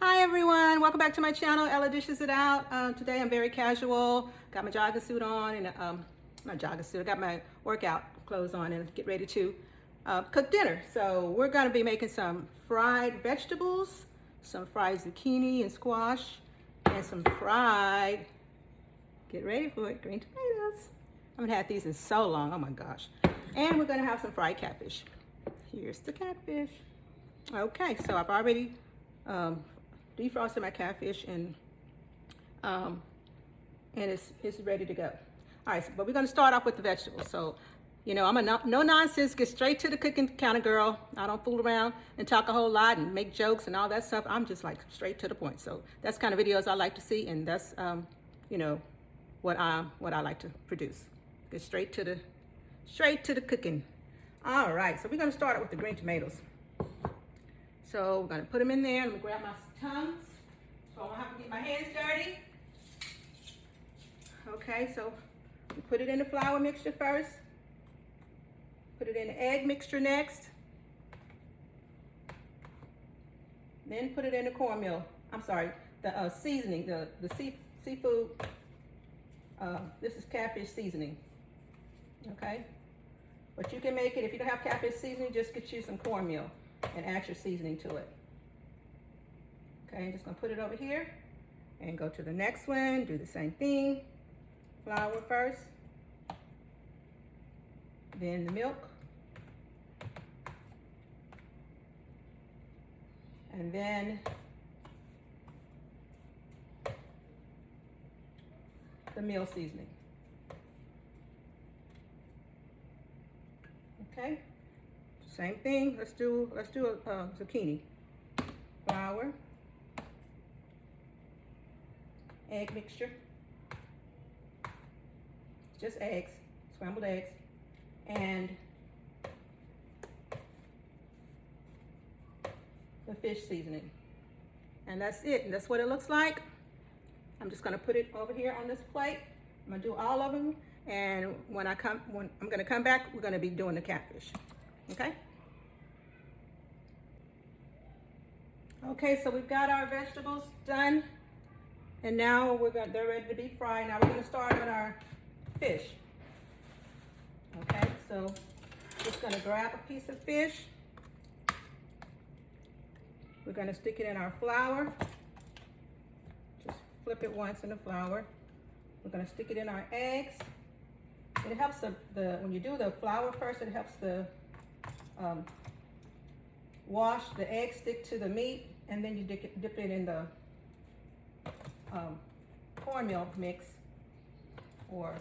Hi everyone, welcome back to my channel. Ella Dishes It Out. Today I'm very casual. Got my jogging suit on and my jogging suit. I got my workout clothes on and get ready to cook dinner. So we're going to be making some fried vegetables, some fried zucchini and squash, and some fried, get ready for it, green tomatoes. I haven't had these in so long, oh my gosh. And we're going to have some fried catfish. Here's the catfish. Okay, so I've already defrosted my catfish and it's ready to go. All right, but we're going to start off with the vegetables. So, you know, I'm a no nonsense, get straight to the cooking counter girl. I don't fool around and talk a whole lot and make jokes and all that stuff. I'm just like straight to the point. So that's kind of videos I like to see, and that's you know, what I like to produce. Get straight to the cooking. All right, so we're going to start out with the green tomatoes. So we're gonna put them in there. I'm gonna grab my tongs so I don't have to get my hands dirty. Okay, so we put it in the flour mixture first. Put it in the egg mixture next. Then put it in the cornmeal. I'm sorry, the seasoning, the seafood. This is catfish seasoning. Okay, but you can make it, if you don't have catfish seasoning, just get you some cornmeal and add your seasoning to it. Okay, I'm just gonna put it over here and go to the next one, do the same thing. Flour first, then the milk, and then the meal seasoning. Okay, same thing. Let's do a zucchini. Flour, egg mixture, just eggs, scrambled eggs, and the fish seasoning. And that's it. And that's what it looks like. I'm just gonna put it over here on this plate. I'm gonna do all of them. And when I'm gonna come back, we're gonna be doing the catfish. Okay? Okay, so we've got our vegetables done. And now they're ready to be fried. Now we're gonna start on our fish. Okay, so just gonna grab a piece of fish. We're gonna stick it in our flour. Just flip it once in the flour. We're gonna stick it in our eggs. It helps when you do the flour first, it helps the wash the egg stick to the meat, and then you dip it in the cornmeal mix or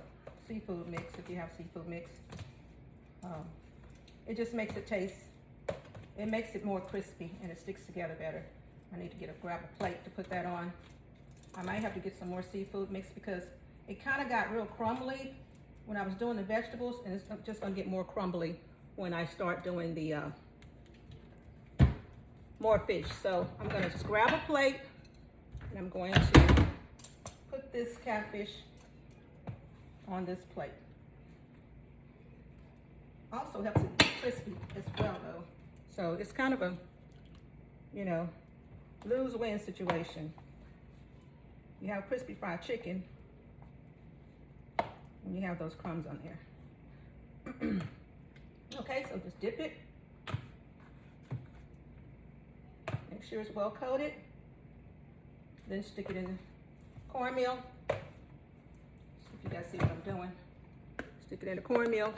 seafood mix if you have seafood mix. It just makes it taste, it makes it more crispy and it sticks together better. I need to grab a plate to put that on. I might have to get some more seafood mix because it kind of got real crumbly when I was doing the vegetables, and it's just gonna get more crumbly when I start doing the more fish. So I'm gonna just grab a plate and I'm going to put this catfish on this plate. Also helps it be crispy as well though. So it's kind of a, you know, lose-win situation. You have crispy fried chicken when you have those crumbs on there. Okay, so just dip it. Make sure it's well coated. Then stick it in the cornmeal. See if you guys see what I'm doing. Stick it in the cornmeal.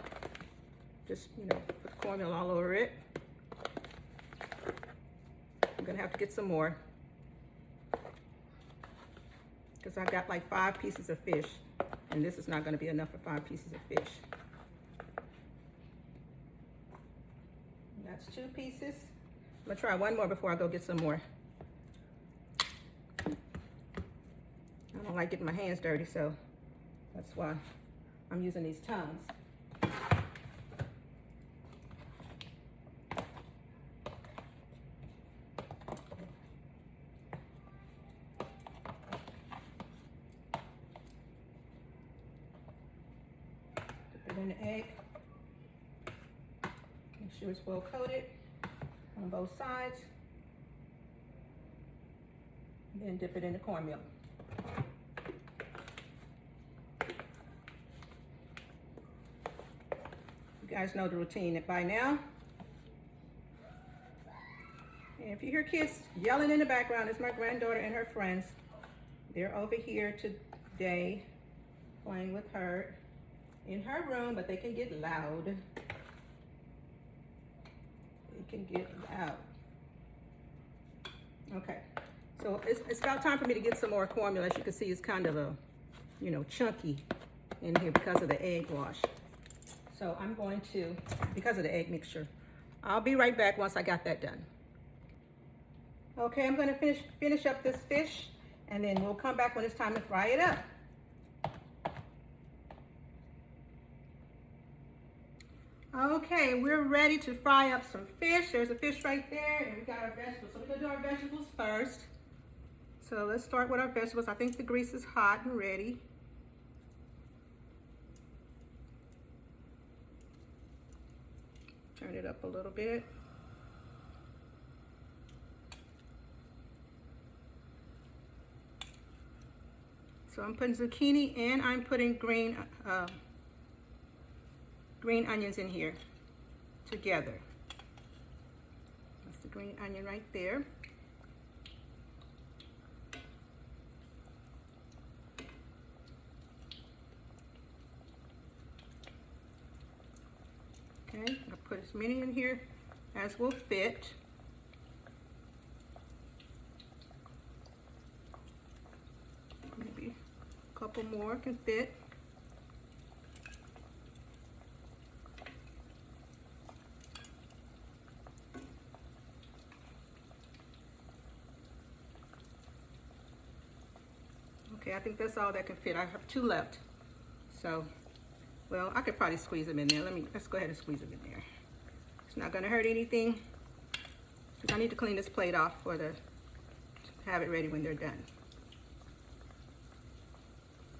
Just, you know, put the cornmeal all over it. I'm gonna have to get some more because I got like 5 pieces of fish, and this is not gonna be enough for 5 pieces of fish. That's 2 pieces. I'm gonna try one more before I go get some more. I don't like getting my hands dirty, so that's why I'm using these tongs. Put it in the egg. Make sure it's well coated on both sides. then dip it in the cornmeal. You guys know the routine by now. And if you hear kids yelling in the background, it's my granddaughter and her friends. They're over here today playing with her in her room, but they can get loud. They can get loud. Okay, so it's about time for me to get some more cornmeal. As you can see, it's kind of a, you know, chunky in here because of the egg wash. So I'm going to, because of the egg mixture. I'll be right back once I got that done. Okay, I'm going to finish up this fish, and then we'll come back when it's time to fry it up. Okay, we're ready to fry up some fish. There's a fish right there, and we got our vegetables. So we're gonna do our vegetables first. So let's start with our vegetables. I think the grease is hot and ready. Turn it up a little bit. So I'm putting zucchini and I'm putting green onions in here together. That's the green onion right there. Okay, I'll put as many in here as will fit. Maybe a couple more can fit. Okay, I think that's all that can fit. I have 2 left. So, well, I could probably squeeze them in there. Let's go ahead and squeeze them in there. It's not gonna hurt anything. I need to clean this plate off to have it ready when they're done.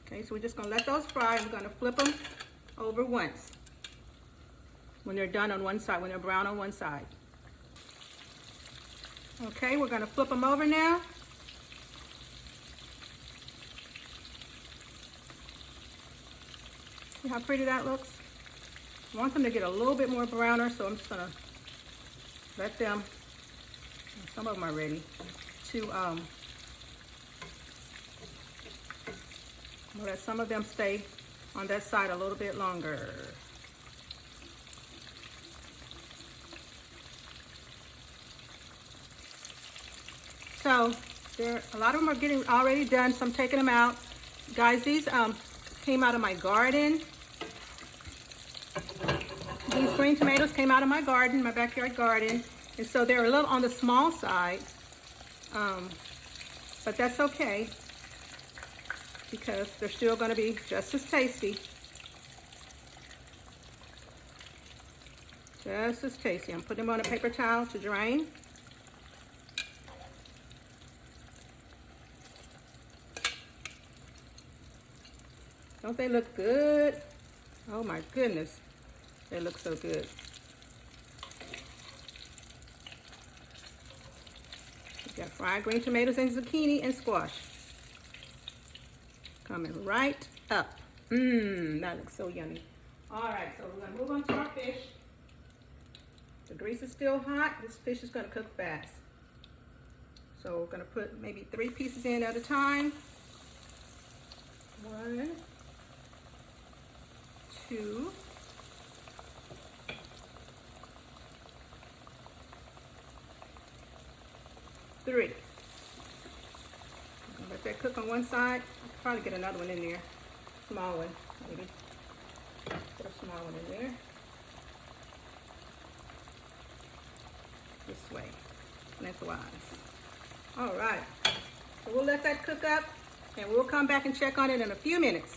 Okay, so we're just gonna let those fry. We're gonna flip them over once when they're done on one side, when they're brown on one side. Okay, we're gonna flip them over now. See how pretty that looks? I want them to get a little bit more browner, so I'm just gonna let them, some of them are ready, to let some of them stay on that side a little bit longer. So a lot of them are getting already done, so I'm taking them out. Guys, these came out of my garden. These green tomatoes came out of my garden, my backyard garden. And so they're a little on the small side, but that's okay because they're still gonna be just as tasty. Just as tasty. I'm putting them on a paper towel to drain. Don't they look good? Oh my goodness, they look so good. We got fried green tomatoes and zucchini and squash. Coming right up. That looks so yummy. All right, so we're gonna move on to our fish. The grease is still hot. This fish is gonna cook fast. So we're gonna put maybe 3 pieces in at a time. 1, 2, 3. Let that cook on one side. I'll probably get another one in there. Small one, maybe. Put a small one in there. This way, lengthwise. All right, so we'll let that cook up and we'll come back and check on it in a few minutes.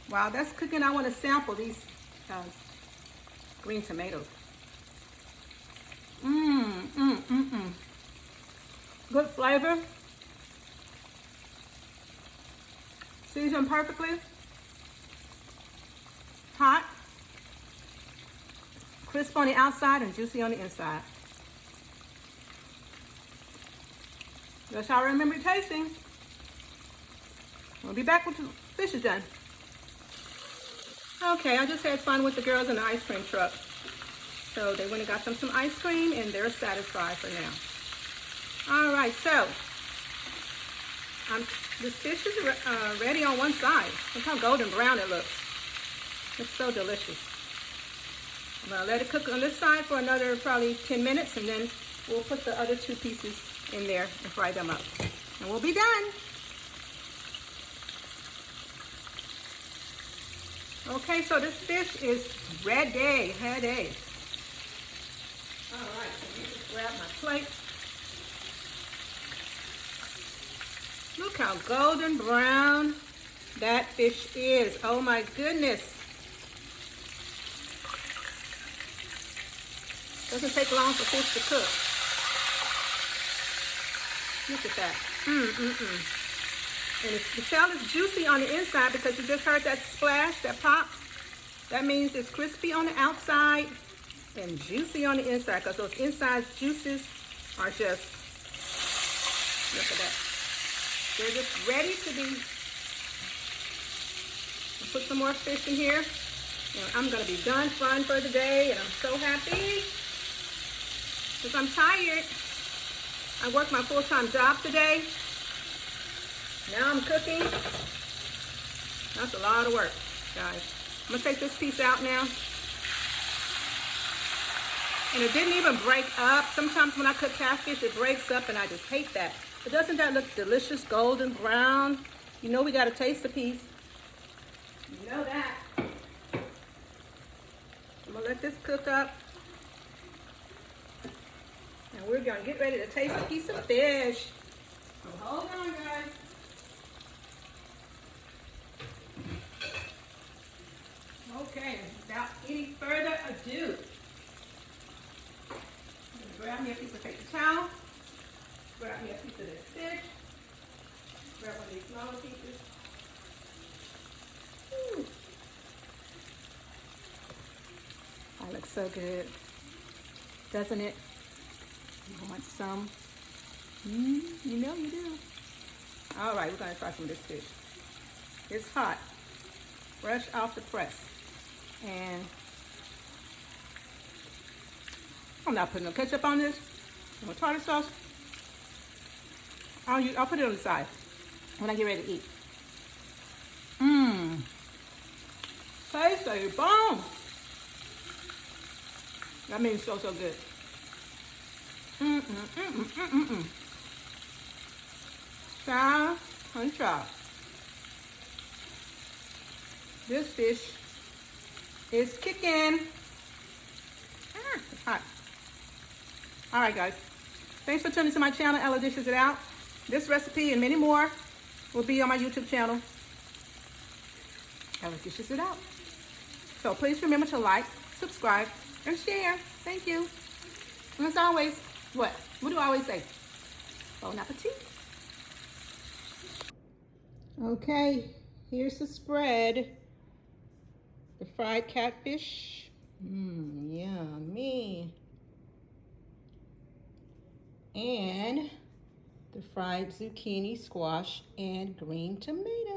While that's cooking, I want to sample these green tomatoes. Good flavor. Seasoned perfectly. Hot. Crisp on the outside and juicy on the inside. That's how I remember it tasting. We'll be back when the fish is done. Okay, I just had fun with the girls in the ice cream truck. So they went and got them some ice cream and they're satisfied for now. All right, so this fish is ready on one side. Look how golden brown it looks. It's so delicious. I'm gonna let it cook on this side for another probably 10 minutes and then we'll put the other two pieces in there and fry them up. And we'll be done. Okay, so this fish is ready. All right, so let me just grab my plate. Look how golden brown that fish is. Oh my goodness. Doesn't take long for fish to cook. Look at that. And the shell is juicy on the inside because you just heard that splash, that pop. That means it's crispy on the outside and juicy on the inside because those inside juices are just, look at that. They're just ready to be. I'll put some more fish in here. And I'm going to be done fun for the day and I'm so happy because I'm tired. I worked my full-time job today. Now I'm cooking. That's a lot of work, guys. I'm gonna take this piece out now. And it didn't even break up. Sometimes when I cook catfish, it breaks up and I just hate that. But doesn't that look delicious, golden brown? You know we gotta taste the piece. You know that. I'm gonna let this cook up. And we're gonna get ready to taste a piece of fish. So hold on, guys. Okay, without any further ado, I'm going to grab me a piece of paper towel, grab me a piece of this fish, grab one of these smaller pieces. That looks so good, doesn't it? You want some? You know you do. All right, we're going to try some of this fish. It's hot, fresh off the press. And I'm not putting no ketchup on this. No tartar sauce. I'll put it on the side when I get ready to eat. Tasty bomb. That means so good. Chow and chow. This fish is kicking. It's hot. All right, guys. Thanks for tuning to my channel, Ella Dishes It Out. This recipe and many more will be on my YouTube channel, Ella Dishes It Out. So please remember to like, subscribe, and share. Thank you. And as always, what do I always say? Bon appetit. Okay, here's the spread. The fried catfish. Yummy. And the fried zucchini, squash, and green tomato.